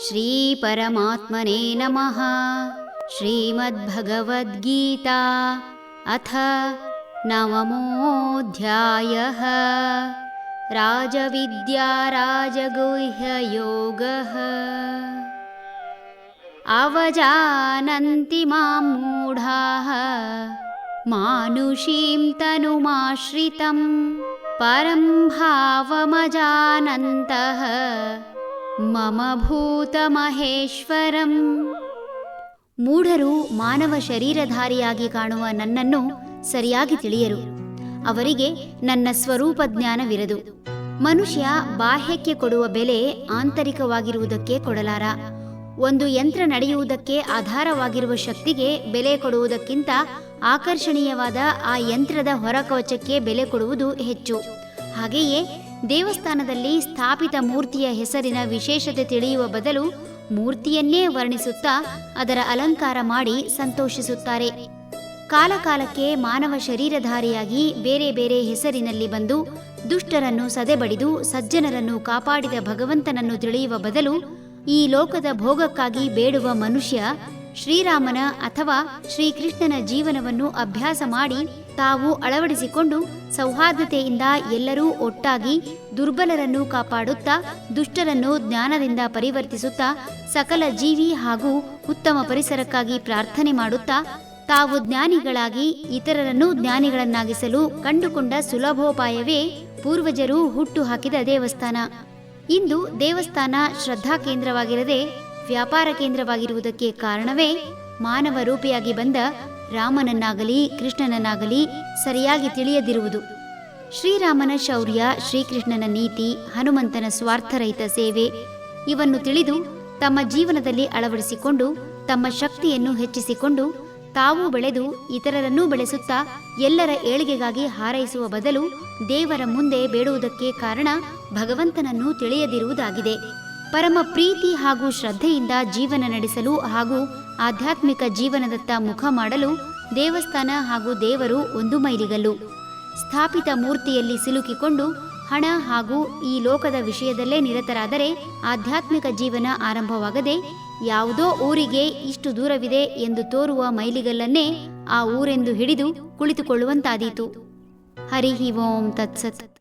ಶ್ರೀ ಪರಮಾತ್ಮನೇ ನಮಃ. ಶ್ರೀಮದ್ಭಗವದ್ಗೀತಾ ಅಥ ನವಮೋऽಧ್ಯಾಯಃ. ರಾಜವಿದ್ಯಾ ರಾಜಗುಹ್ಯಯೋಗಃ. ಅವಜಾನಂತಿ ಮಾಂ ಮೂಢಾಃ ಮಾನುಷೀಂ ತನುಮಾಶ್ರಿತಂ ಪರಂ ಭಾವಮಜಾನಂತಃ ಮಮ ಭೂತಮಹೇಶ್ವರಂ. ಮೂಢರು ಮಾನವ ಶರೀರಧಾರಿಯಾಗಿ ಕಾಣುವ ನನ್ನನ್ನು ಸರಿಯಾಗಿ ತಿಳಿಯರು. ಅವರಿಗೆ ನನ್ನ ಸ್ವರೂಪ ಜ್ಞಾನವಿರದು. ಮನುಷ್ಯ ಬಾಹ್ಯಕ್ಕೆ ಕೊಡುವ ಬೆಲೆ ಆಂತರಿಕವಾಗಿರುವುದಕ್ಕೆ ಕೊಡಲಾರ. ಒಂದು ಯಂತ್ರ ನಡೆಯುವುದಕ್ಕೆ ಆಧಾರವಾಗಿರುವ ಶಕ್ತಿಗೆ ಬೆಲೆ ಕೊಡುವುದಕ್ಕಿಂತ ಆಕರ್ಷಣೀಯವಾದ ಆ ಯಂತ್ರದ ಹೊರಕವಚಕ್ಕೆ ಬೆಲೆ ಕೊಡುವುದು ಹೆಚ್ಚು. ಹಾಗೆಯೇ ದೇವಸ್ಥಾನದಲ್ಲಿ ಸ್ಥಾಪಿತ ಮೂರ್ತಿಯ ಹೆಸರಿನ ವಿಶೇಷತೆ ತಿಳಿಯುವ ಬದಲು ಮೂರ್ತಿಯನ್ನೇ ವರ್ಣಿಸುತ್ತಾ ಅದರ ಅಲಂಕಾರ ಮಾಡಿ ಸಂತೋಷಿಸುತ್ತಾರೆ. ಕಾಲಕಾಲಕ್ಕೆ ಮಾನವ ಶರೀರಧಾರಿಯಾಗಿ ಬೇರೆ ಬೇರೆ ಹೆಸರಿನಲ್ಲಿ ಬಂದು ದುಷ್ಟರನ್ನು ಸದೆಬಡಿದು ಸಜ್ಜನರನ್ನು ಕಾಪಾಡಿದ ಭಗವಂತನನ್ನು ತಿಳಿಯುವ ಬದಲು ಈ ಲೋಕದ ಭೋಗಕ್ಕಾಗಿ ಬೇಡುವ ಮನುಷ್ಯ ಶ್ರೀರಾಮನ ಅಥವಾ ಶ್ರೀಕೃಷ್ಣನ ಜೀವನವನ್ನು ಅಭ್ಯಾಸ ಮಾಡಿ ತಾವು ಅಳವಡಿಸಿಕೊಂಡು ಸೌಹಾರ್ದತೆಯಿಂದ ಎಲ್ಲರೂ ಒಟ್ಟಾಗಿ ದುರ್ಬಲರನ್ನು ಕಾಪಾಡುತ್ತಾ ದುಷ್ಟರನ್ನು ಜ್ಞಾನದಿಂದ ಪರಿವರ್ತಿಸುತ್ತಾ ಸಕಲ ಜೀವಿ ಹಾಗೂ ಉತ್ತಮ ಪರಿಸರಕ್ಕಾಗಿ ಪ್ರಾರ್ಥನೆ ಮಾಡುತ್ತಾ ತಾವು ಜ್ಞಾನಿಗಳಾಗಿ ಇತರರನ್ನು ಜ್ಞಾನಿಗಳನ್ನಾಗಿಸಲು ಕಂಡುಕೊಂಡ ಸುಲಭೋಪಾಯವೇ ಪೂರ್ವಜರು ಹುಟ್ಟು ಹಾಕಿದ ದೇವಸ್ಥಾನ. ಇಂದು ದೇವಸ್ಥಾನ ಶ್ರದ್ಧಾ ಕೇಂದ್ರವಾಗಿರದೆ ವ್ಯಾಪಾರ ಕೇಂದ್ರವಾಗಿರುವುದಕ್ಕೆ ಕಾರಣವೇ ಮಾನವ ರೂಪಿಯಾಗಿ ಬಂದ ರಾಮನನ್ನಾಗಲಿ ಕೃಷ್ಣನನ್ನಾಗಲಿ ಸರಿಯಾಗಿ ತಿಳಿಯದಿರುವುದು. ಶ್ರೀರಾಮನ ಶೌರ್ಯ, ಶ್ರೀಕೃಷ್ಣನ ನೀತಿ, ಹನುಮಂತನ ಸ್ವಾರ್ಥರಹಿತ ಸೇವೆ ಇವನ್ನು ತಿಳಿದು ತಮ್ಮ ಜೀವನದಲ್ಲಿ ಅಳವಡಿಸಿಕೊಂಡು ತಮ್ಮ ಶಕ್ತಿಯನ್ನು ಹೆಚ್ಚಿಸಿಕೊಂಡು ತಾವು ಬೆಳೆದು ಇತರರನ್ನೂ ಬೆಳೆಸುತ್ತಾ ಎಲ್ಲರ ಏಳಿಗೆಗಾಗಿ ಹಾರೈಸುವ ಬದಲು ದೇವರ ಮುಂದೆ ಬೇಡುವುದಕ್ಕೆ ಕಾರಣ ಭಗವಂತನನ್ನು ತಿಳಿಯದಿರುವುದಾಗಿದೆ. ಪರಮ ಪ್ರೀತಿ ಹಾಗೂ ಶ್ರದ್ಧೆಯಿಂದ ಜೀವನ ನಡೆಸಲು ಹಾಗೂ ಆಧ್ಯಾತ್ಮಿಕ ಜೀವನದತ್ತ ಮುಖ ಮಾಡಲು ದೇವಸ್ಥಾನ ಹಾಗೂ ದೇವರು ಒಂದು ಮೈಲಿಗಲ್ಲು. ಸ್ಥಾಪಿತ ಮೂರ್ತಿಯಲ್ಲಿ ಸಿಲುಕಿಕೊಂಡು ಹಣ ಹಾಗೂ ಈ ಲೋಕದ ವಿಷಯದಲ್ಲೇ ನಿರತರಾದರೆ ಆಧ್ಯಾತ್ಮಿಕ ಜೀವನ ಆರಂಭವಾಗದೆ ಯಾವುದೋ ಊರಿಗೆ ಇಷ್ಟು ದೂರವಿದೆ ಎಂದು ತೋರುವ ಮೈಲಿಗಲ್ಲನ್ನೇ ಆ ಊರೆಂದು ಹಿಡಿದು ಕುಳಿತುಕೊಳ್ಳುವಂತಾದೀತು. ಹರಿ ಓಂ ತತ್ಸತ್.